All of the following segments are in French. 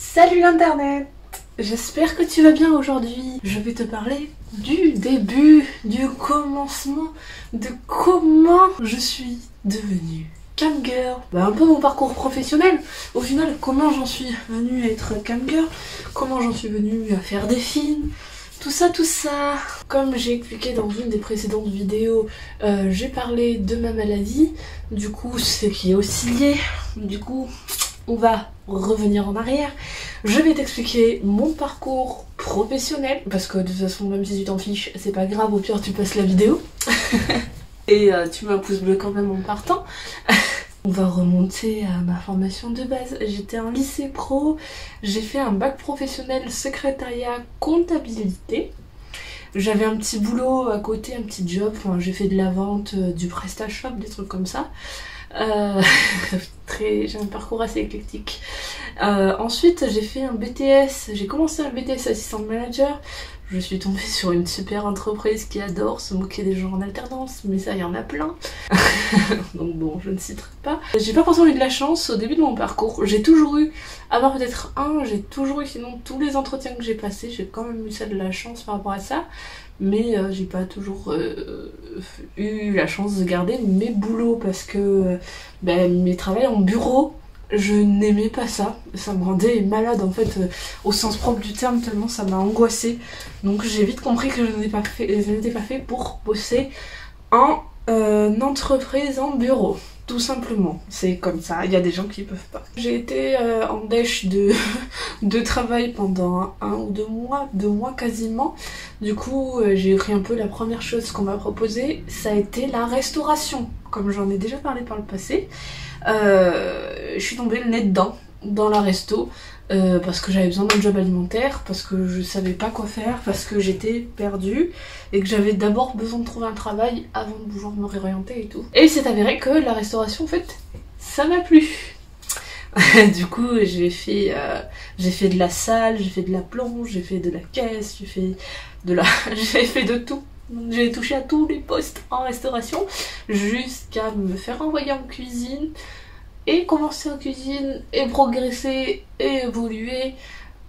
Salut l'internet! J'espère que tu vas bien aujourd'hui. Je vais te parler du début, du commencement, de comment je suis devenue camgirl. Un peu mon parcours professionnel. Au final, comment j'en suis venue à être camgirl, comment j'en suis venue à faire des films, tout ça. Comme j'ai expliqué dans une des précédentes vidéos, j'ai parlé de ma maladie, du coup ce qui est aussi lié, du coup on va revenir en arrière. Je vais t'expliquer mon parcours professionnel, parce que de toute façon même si tu t'en fiches, c'est pas grave, au pire tu passes la vidéo. Et tu mets un pouce bleu quand même en partant. On va remonter à ma formation de base. J'étais en lycée pro, j'ai fait un bac professionnel secrétariat comptabilité. J'avais un petit boulot à côté, un petit job, enfin, j'ai fait de la vente, du PrestaShop, des trucs comme ça. J'ai un parcours assez éclectique. Ensuite j'ai fait un BTS, j'ai commencé un BTS assistant manager. Je suis tombée sur une super entreprise qui adore se moquer des gens en alternance, mais ça il y en a plein. Donc bon, je ne citerai pas. J'ai pas forcément eu de la chance au début de mon parcours. J'ai toujours eu, à part peut-être j'ai toujours eu, sinon tous les entretiens que j'ai passés, j'ai quand même eu ça de la chance par rapport à ça. Mais j'ai pas toujours eu la chance de garder mes boulots parce que mes travails en bureau, je n'aimais pas ça. Ça me rendait malade en fait, au sens propre du terme, tellement ça m'a angoissée. Donc j'ai vite compris que je n'étais pas fait pour bosser en entreprise en bureau. Tout simplement, c'est comme ça, il y a des gens qui peuvent pas. J'ai été en dèche de travail pendant 1 ou 2 mois quasiment. Du coup, j'ai pris un peu la première chose qu'on m'a proposée, ça a été la restauration. Comme j'en ai déjà parlé par le passé, je suis tombée le nez dedans, dans la resto. Parce que j'avais besoin d'un job alimentaire, parce que je savais pas quoi faire, parce que j'étais perdue et que j'avais d'abord besoin de trouver un travail avant de pouvoir me réorienter et tout. Et il s'est avéré que la restauration en fait ça m'a plu. Du coup j'ai fait de la salle, j'ai fait de la plonge, j'ai fait de la caisse, j'ai fait de tout. J'ai touché à tous les postes en restauration jusqu'à me faire envoyer en cuisine et commencer en cuisine, et progresser, et évoluer,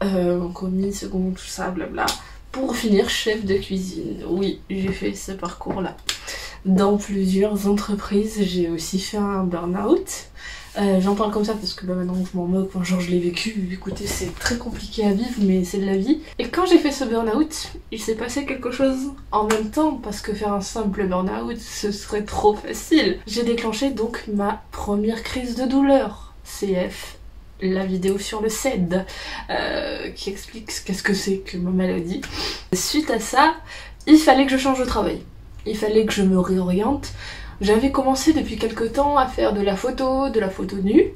en commis, second, tout ça, blabla, pour finir chef de cuisine. Oui, j'ai fait ce parcours-là. Dans plusieurs entreprises, j'ai aussi fait un burn-out. J'en parle comme ça parce que maintenant je m'en moque, genre je l'ai vécu, écoutez c'est très compliqué à vivre mais c'est de la vie. Et quand j'ai fait ce burn-out, il s'est passé quelque chose en même temps parce que faire un simple burn-out ce serait trop facile. J'ai déclenché donc ma première crise de douleur, CF. La vidéo sur le CED qui explique qu'est-ce que c'est que ma maladie. Suite à ça, il fallait que je change de travail. Il fallait que je me réoriente. J'avais commencé depuis quelques temps à faire de la photo nue,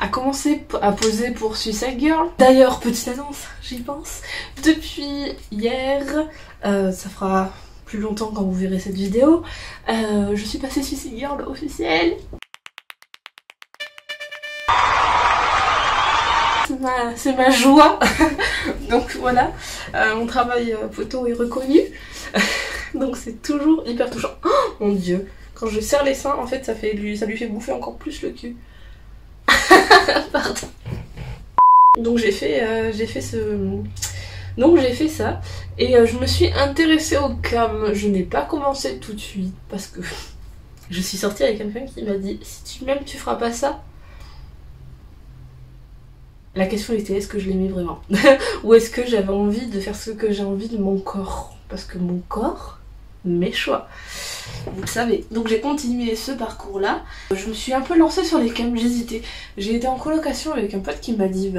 à commencer à poser pour Suicide Girl. D'ailleurs, petite annonce, j'y pense. Depuis hier, ça fera plus longtemps quand vous verrez cette vidéo, je suis passée Suicide Girl officielle. C'est ma joie. Donc voilà, mon travail photo est reconnu. Donc c'est toujours hyper touchant. Oh mon dieu, quand je serre les seins en fait ça lui fait bouffer encore plus le cul. Pardon. Donc j'ai fait ça et je me suis intéressée au cam. Je n'ai pas commencé tout de suite parce que je suis sortie avec quelqu'un qui m'a dit si tu m'aimes tu feras pas ça. La question était est-ce que je l'aimais vraiment ou est-ce que j'avais envie de faire ce que j'ai envie de mon corps, parce que mon corps, mes choix, vous le savez. Donc j'ai continué ce parcours là, je me suis un peu lancée sur les cams, j'hésitais. J'ai été en colocation avec un pote qui m'a dit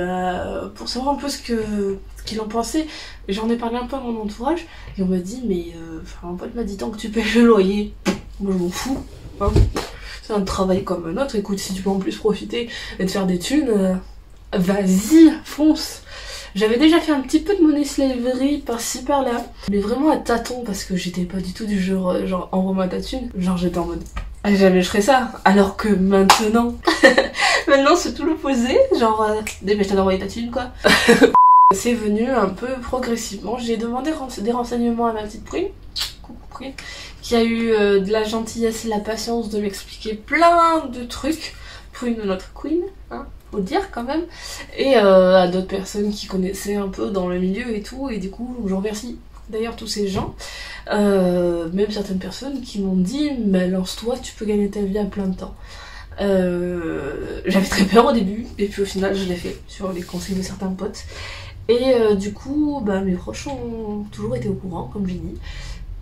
pour savoir un peu ce qu'il en pensait, j'en ai parlé un peu à mon entourage et on m'a dit mais mon pote m'a dit tant que tu payes le loyer, moi je m'en fous hein. C'est un travail comme un autre, écoute si tu peux en plus profiter et te faire des thunes, vas-y fonce. J'avais déjà fait un petit peu de money slavery par-ci par-là, mais vraiment à tâtons parce que j'étais pas du tout du genre envoie-moi ta thune. Genre j'étais en mode ah, jamais je ferais ça, alors que maintenant c'est tout l'opposé, genre dépêche-toi d'envoyer ta thune quoi. C'est venu un peu progressivement, j'ai demandé des renseignements à ma petite prime, coucou prime, qui a eu de la gentillesse et la patience de m'expliquer plein de trucs pour une autre queen, hein. faut le dire quand même, et à d'autres personnes qui connaissaient un peu dans le milieu et tout, et du coup je remercie d'ailleurs tous ces gens, même certaines personnes qui m'ont dit mais lance-toi, tu peux gagner ta vie à plein de temps. J'avais très peur au début, et puis au final je l'ai fait sur les conseils de certains potes, et du coup bah, mes proches ont toujours été au courant comme j'ai dit.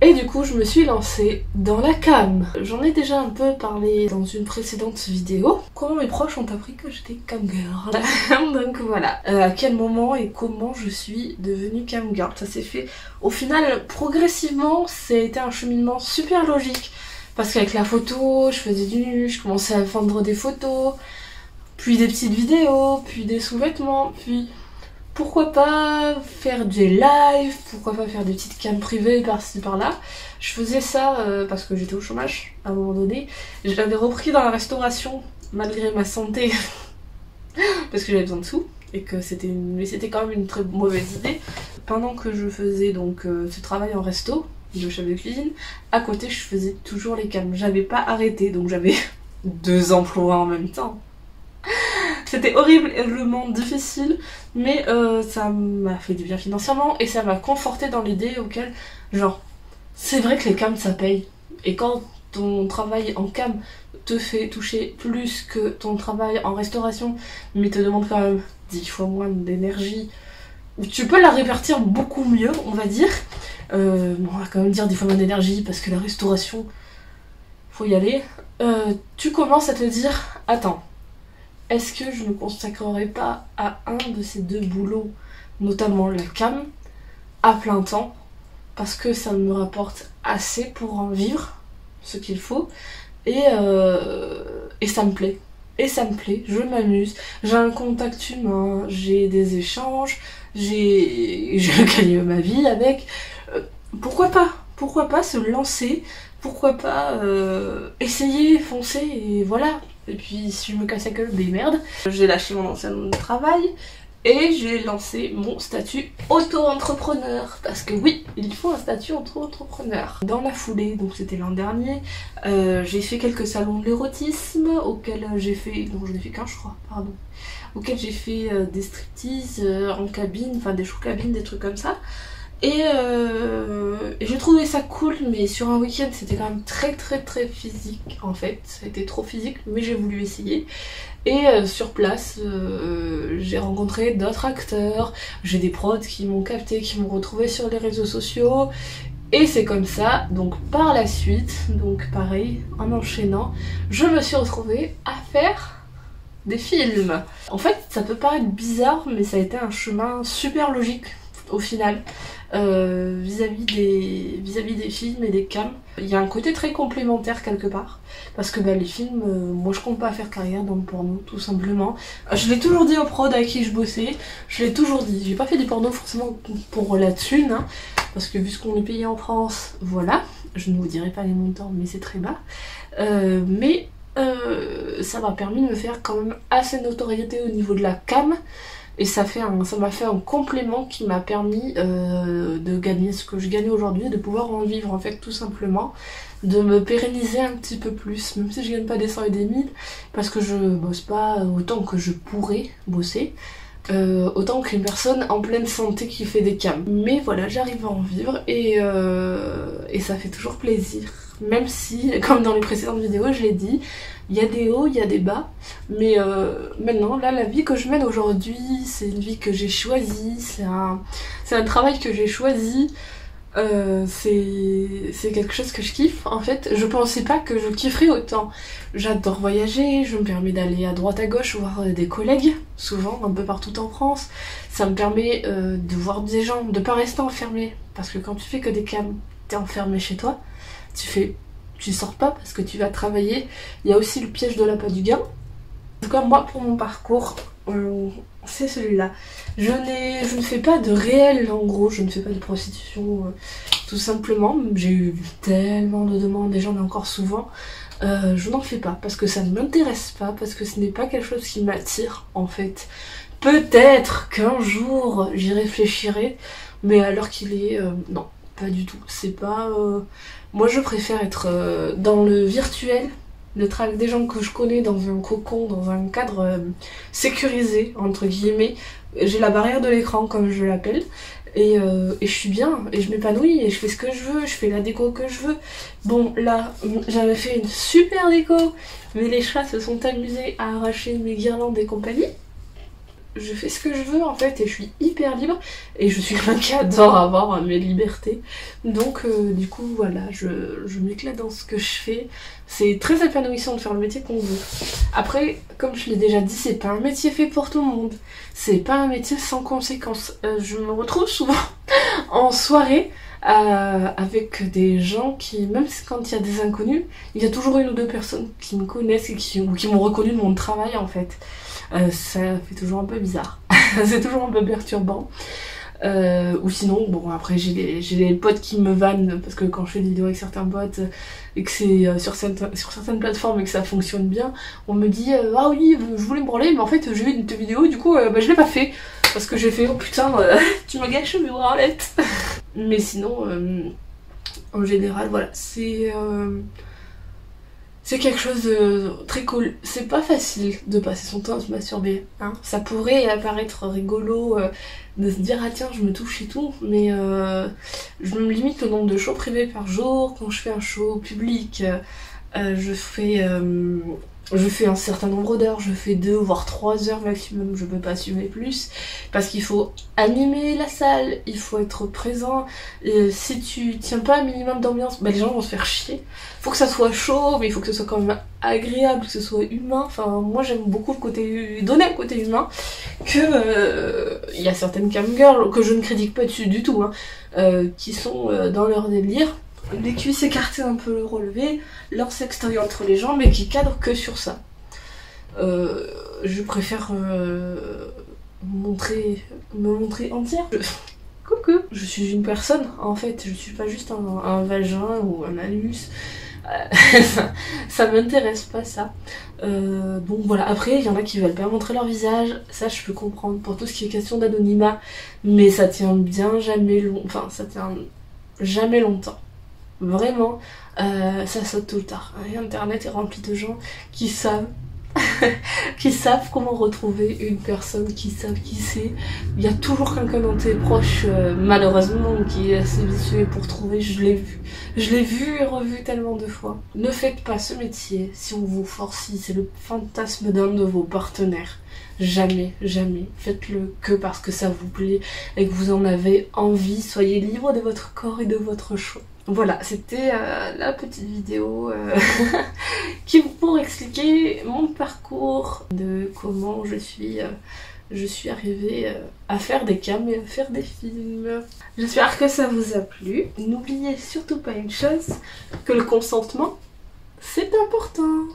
Et du coup, je me suis lancée dans la cam. J'en ai déjà un peu parlé dans une précédente vidéo. Comment mes proches ont appris que j'étais cam girl. Donc voilà. À quel moment et comment je suis devenue cam girl. Ça s'est fait au final progressivement. Ça a été un cheminement super logique. Parce qu'avec la photo, je faisais du nu, je commençais à vendre des photos, puis des petites vidéos, puis des sous-vêtements, puis... pourquoi pas faire des lives, pourquoi pas faire des petites cams privées par-ci par-là. Je faisais ça parce que j'étais au chômage à un moment donné. J'avais repris dans la restauration malgré ma santé parce que j'avais besoin de sous et que c'était quand même une très mauvaise idée. Pendant que je faisais donc ce travail en resto de chef de cuisine, à côté je faisais toujours les cams. J'avais pas arrêté, donc j'avais 2 emplois en même temps. C'était horriblement difficile, mais ça m'a fait du bien financièrement et ça m'a conforté dans l'idée auquel, genre, c'est vrai que les cams ça paye. Et quand ton travail en cam te fait toucher plus que ton travail en restauration, mais te demande quand même 10 fois moins d'énergie, tu peux la répartir beaucoup mieux, on va dire. Bon, on va quand même dire 10 fois moins d'énergie parce que la restauration, faut y aller. Tu commences à te dire, attends. Est-ce que je ne me consacrerai pas à un de ces 2 boulots, notamment la cam, à plein temps, parce que ça me rapporte assez pour en vivre, ce qu'il faut, et ça me plaît. Et ça me plaît, je m'amuse, j'ai un contact humain, j'ai des échanges, je gagne ma vie avec. Pourquoi pas? Pourquoi pas se lancer? Pourquoi pas essayer, foncer, et voilà. Et puis si je me casse la gueule, ben merde. J'ai lâché mon ancien travail et j'ai lancé mon statut auto-entrepreneur. Parce que oui, il faut un statut auto-entrepreneur. Dans la foulée, donc c'était l'an dernier, j'ai fait quelques salons de l'érotisme auxquels j'ai fait... non, j'en ai fait qu'un je crois, pardon. Auxquels j'ai fait des striptease en cabine, enfin des shows cabines, des trucs comme ça. Et j'ai trouvé ça cool, mais sur un week-end c'était quand même très physique en fait. Ça a été trop physique, mais j'ai voulu essayer. Et sur place, j'ai rencontré d'autres acteurs, j'ai des prods qui m'ont capté, qui m'ont retrouvé sur les réseaux sociaux. Et c'est comme ça, donc par la suite, donc pareil, en enchaînant, je me suis retrouvée à faire des films. En fait, ça peut paraître bizarre, mais ça a été un chemin super logique au final. Vis-à-vis des films et des cams. Il y a un côté très complémentaire quelque part, parce que bah, les films, moi je compte pas faire carrière dans le porno, tout simplement. Je l'ai toujours dit aux prods avec qui je bossais, je l'ai toujours dit, j'ai pas fait du porno forcément pour la thune, hein, parce que vu ce qu'on est payé en France, voilà, je ne vous dirai pas les montants, mais c'est très bas, mais ça m'a permis de me faire quand même assez de notoriété au niveau de la cam. Et ça m'a fait un complément qui m'a permis de gagner ce que je gagne aujourd'hui, de pouvoir en vivre en fait tout simplement, de me pérenniser un petit peu plus, même si je gagne pas des 100 et des 1000, parce que je bosse pas autant que je pourrais bosser, autant qu'une personne en pleine santé qui fait des cams. Mais voilà, j'arrive à en vivre et ça fait toujours plaisir. Même si, comme dans les précédentes vidéos, je l'ai dit, il y a des hauts, il y a des bas, mais maintenant, là, la vie que je mène aujourd'hui, c'est une vie que j'ai choisie, c'est un travail que j'ai choisi, c'est quelque chose que je kiffe, en fait. Je pensais pas que je kifferais autant. J'adore voyager, je me permets d'aller à droite à gauche voir des collègues, souvent, un peu partout en France. Ça me permet de voir des gens, de pas rester enfermé, parce que quand tu fais que des cams, t'es enfermé chez toi, tu sors pas parce que tu vas travailler. Il y a aussi le piège de l'appât du gain. En tout cas, moi, pour mon parcours, c'est celui-là. Je ne fais pas de réel, en gros, je ne fais pas de prostitution, tout simplement. J'ai eu tellement de demandes et j'en ai encore souvent. Je n'en fais pas parce que ça ne m'intéresse pas, parce que ce n'est pas quelque chose qui m'attire, en fait. Peut-être qu'un jour, j'y réfléchirai, mais à l'heure qu'il est, non, pas du tout. C'est pas... Moi, je préfère être dans le virtuel d'être avec des gens que je connais dans un cocon, dans un cadre sécurisé, entre guillemets. J'ai la barrière de l'écran, comme je l'appelle, et je suis bien, et je m'épanouis, et je fais ce que je veux, je fais la déco que je veux. Bon, là, j'avais fait une super déco, mais les chats se sont amusés à arracher mes guirlandes et compagnie. Je fais ce que je veux en fait et je suis hyper libre et je suis quelqu'un qui adore avoir mes libertés, donc du coup voilà, je m'éclate dans ce que je fais. C'est très épanouissant de faire le métier qu'on veut. Après, comme je l'ai déjà dit, c'est pas un métier fait pour tout le monde, c'est pas un métier sans conséquences. Je me retrouve souvent en soirée avec des gens qui, même quand il y a des inconnus, il y a toujours une ou deux personnes qui me connaissent et qui m'ont reconnu de mon travail en fait. Ça fait toujours un peu bizarre, c'est toujours un peu perturbant. Ou sinon, bon après j'ai des potes qui me vannent parce que quand je fais des vidéos avec certains potes et que c'est sur certaines plateformes et que ça fonctionne bien, on me dit ah oui je voulais me branler mais en fait j'ai vu une vidéo du coup je l'ai pas fait parce que j'ai fait oh putain tu me gâches mes branlettes. Mais sinon en général voilà, c'est quelque chose de très cool. C'est pas facile de passer son temps à se masturber, hein. Ça pourrait apparaître rigolo de se dire ah tiens je me touche et tout, mais je me limite le nombre de shows privés par jour. Quand je fais un show public, je fais un certain nombre d'heures, je fais 2 voire 3 heures maximum, je peux pas assumer plus, parce qu'il faut animer la salle, il faut être présent, et si tu tiens pas un minimum d'ambiance, bah les gens vont se faire chier. Faut que ça soit chaud, mais il faut que ce soit quand même agréable, que ce soit humain. Enfin moi j'aime beaucoup le côté, donner un côté humain, que il y a certaines camgirls, que je ne critique pas dessus du tout, hein, qui sont dans leur délire, les cuisses écartées un peu relevées, leur sextoy entre les jambes et qui cadrent que sur ça. Je préfère me montrer entière. Coucou, je suis une personne en fait, je suis pas juste un vagin ou un anus. Ça m'intéresse pas ça. Donc voilà, après il y en a qui veulent pas montrer leur visage, ça je peux comprendre pour tout ce qui est question d'anonymat, mais ça tient bien jamais longtemps. Vraiment, ça saute tout le tard. Internet est rempli de gens qui savent qui savent comment retrouver une personne, qui savent qui c'est. Il y a toujours quelqu'un dans tes proches, malheureusement, qui est assez vicieux pour trouver. Je l'ai vu et revu tellement de fois. Ne faites pas ce métier si on vous force, si c'est le fantasme d'un de vos partenaires. Jamais, jamais. Faites-le que parce que ça vous plaît et que vous en avez envie. Soyez libre de votre corps et de votre choix. Voilà, c'était la petite vidéo pour expliquer mon parcours, de comment je suis arrivée à faire des cams et à faire des films. J'espère que ça vous a plu. N'oubliez surtout pas une chose, que le consentement, c'est important.